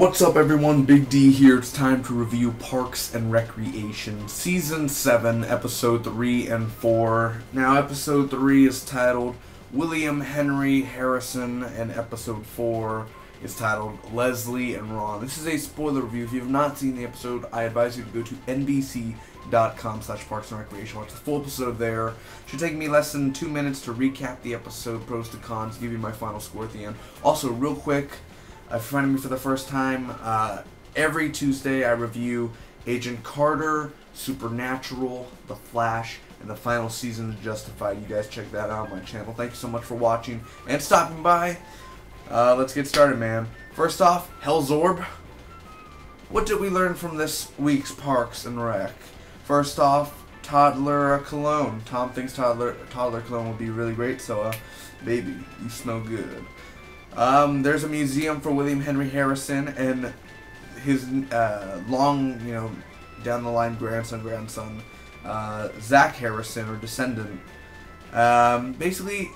What's up everyone, Big D here. It's time to review Parks and Recreation Season 7, Episode 3 and 4. Now Episode 3 is titled William Henry Harrison and Episode 4 is titled Leslie and Ron. This is a spoiler review. If you have not seen the episode, I advise you to go to nbc.com/Parks and Recreation. Watch the full episode there. Should take me less than 2 minutes to recap the episode, pros to cons, give you my final score at the end. Also, real quick, if you're finding me for the first time, every Tuesday I review Agent Carter, Supernatural, The Flash, and the final season of Justified. You guys check that out on my channel. Thank you so much for watching and stopping by. Let's get started, man. First off, Hellzorb. What did we learn from this week's Parks and Rec? First off, toddler cologne. Tom thinks toddler cologne will be really great, so baby, you smell good. There's a museum for William Henry Harrison and his long, down the line grandson, Zach Harrison, or descendant. Basically,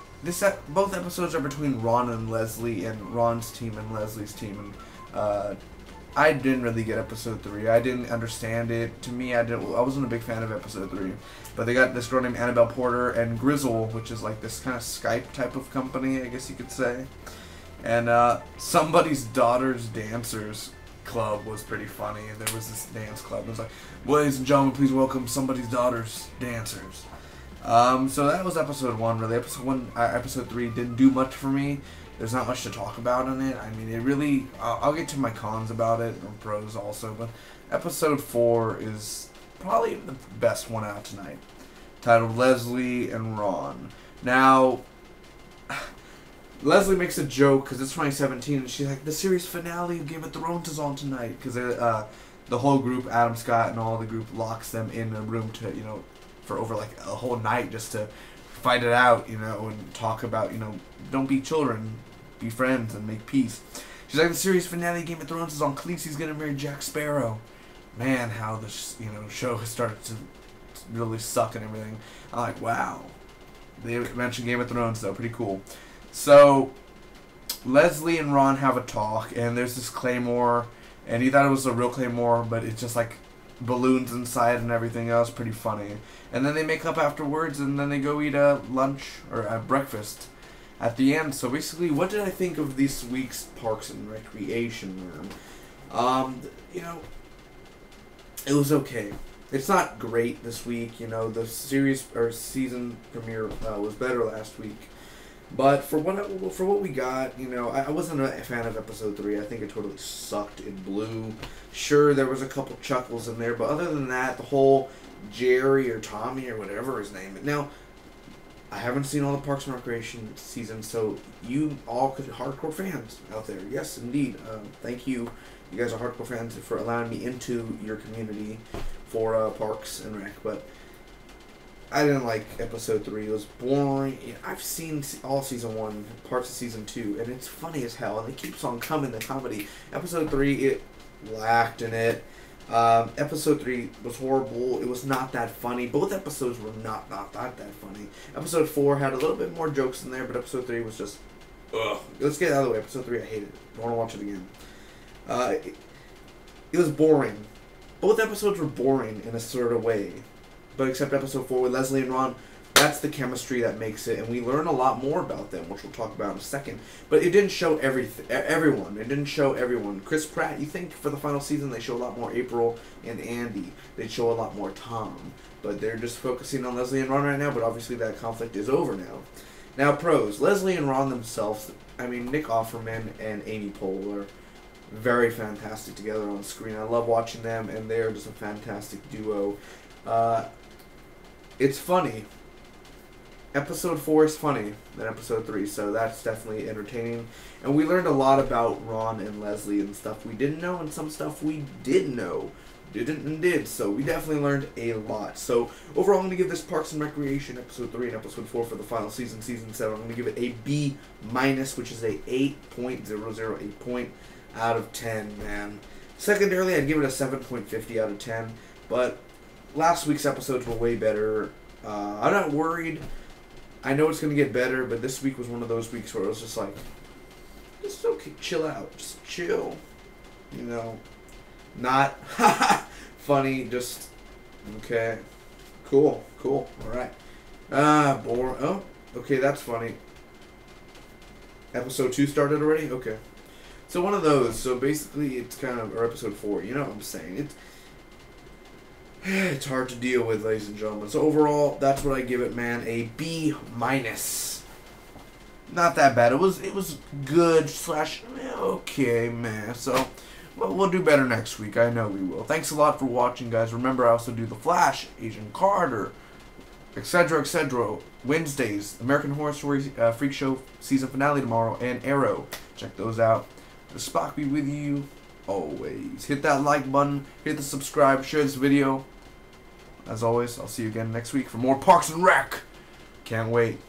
both episodes are between Ron and Leslie, and Ron's team and Leslie's team. And I didn't really get episode 3. I didn't understand it. To me, I wasn't a big fan of episode 3. But they got this girl named Annabelle Porter and Grizzle, which is like this kind of Skype type of company, I guess you could say. And Somebody's Daughter's Dancers Club was pretty funny. And there was this dance club. It was like, ladies and gentlemen, please welcome Somebody's Daughter's Dancers. So that was episode 1, really. Episode 3 didn't do much for me. There's not much to talk about in it. I mean, it really, I'll get to my cons about it, or pros also, but episode 4 is probably the best one out tonight, titled Leslie and Ron. Now, Leslie makes a joke, because it's 2017, and she's like, the series finale of Game of Thrones is on tonight, because the whole group, Adam Scott and all the group, locks them in a room to, for over like a whole night just to fight it out, and talk about, don't be children, be friends, and make peace. She's like, the series finale of Game of Thrones is on. Khaleesi's gonna marry Jack Sparrow. Man, how the show has started to really suck and everything. I'm like, wow. They mentioned Game of Thrones though, pretty cool. So Leslie and Ron have a talk, and there's this claymore, and he thought it was a real claymore, but it's just like balloons inside and everything else. Pretty funny. And then they make up afterwards, and then they go eat a lunch or a breakfast at the end. So basically, what did I think of this week's Parks and Recreation, man? It was okay. It's not great this week. The series or season premiere was better last week. But for what we got, I wasn't a fan of episode 3. I think it totally sucked. It blew. Sure, there was a couple chuckles in there, but other than that, the whole Jerry or Tommy or whatever his name is. Now, I haven't seen all the Parks and Recreation seasons, so you all could hardcore fans out there. Yes, indeed. Thank you. You guys are hardcore fans for allowing me into your community for Parks and Rec, but I didn't like episode 3. It was boring. I've seen all season 1, parts of season 2, and it's funny as hell, and it keeps on coming, the comedy. Episode 3, it lacked in it. Episode 3 was horrible. It was not that funny. Both episodes were not that funny. Episode 4 had a little bit more jokes in there, but episode 3 was just, ugh. Let's get it out of the way. Episode 3, I hated it. I want to watch it again. It was boring. Both episodes were boring in a sort of way. But except episode 4 with Leslie and Ron, that's the chemistry that makes it, and we learn a lot more about them, which we'll talk about in a second. But it didn't show everyone. It didn't show everyone. Chris Pratt, you think for the final season they show a lot more April and Andy. They'd show a lot more Tom. But they're just focusing on Leslie and Ron right now, but obviously that conflict is over now. Now, pros. Leslie and Ron themselves, Nick Offerman and Amy Poehler are very fantastic together on screen. I love watching them, and they're just a fantastic duo. It's funny. Episode 4 is funny than episode 3, so that's definitely entertaining. And we learned a lot about Ron and Leslie and stuff we didn't know, and some stuff we did know. Didn't and did, so we definitely learned a lot. So overall, I'm going to give this Parks and Recreation episode 3 and episode 4 for the final season, season 7. I'm going to give it a B-, which is a 8.008 point out of 10, man. Secondarily, I'd give it a 7.50 out of 10, but last week's episodes were way better. I'm not worried. I know it's going to get better, but this week was one of those weeks where it was just like, just okay, chill out. Just chill. You know, not funny, just okay. Cool. Alright. Boring. Oh, okay, that's funny. Episode 2 started already? Okay. So one of those. So basically it's kind of, or episode 4, you know what I'm saying. It's hard to deal with, ladies and gentlemen. So overall, that's what I give it, man. A B-. Not that bad. It was good / okay, man. So we'll do better next week. I know we will. Thanks a lot for watching, guys. Remember, I also do The Flash, Agent Carter, etc., etc. Wednesdays, American Horror Story Freak Show season finale tomorrow, and Arrow. Check those out. The Spock be with you always. Hit that like button. Hit the subscribe. Share this video. As always, I'll see you again next week for more Parks and Rec. Can't wait.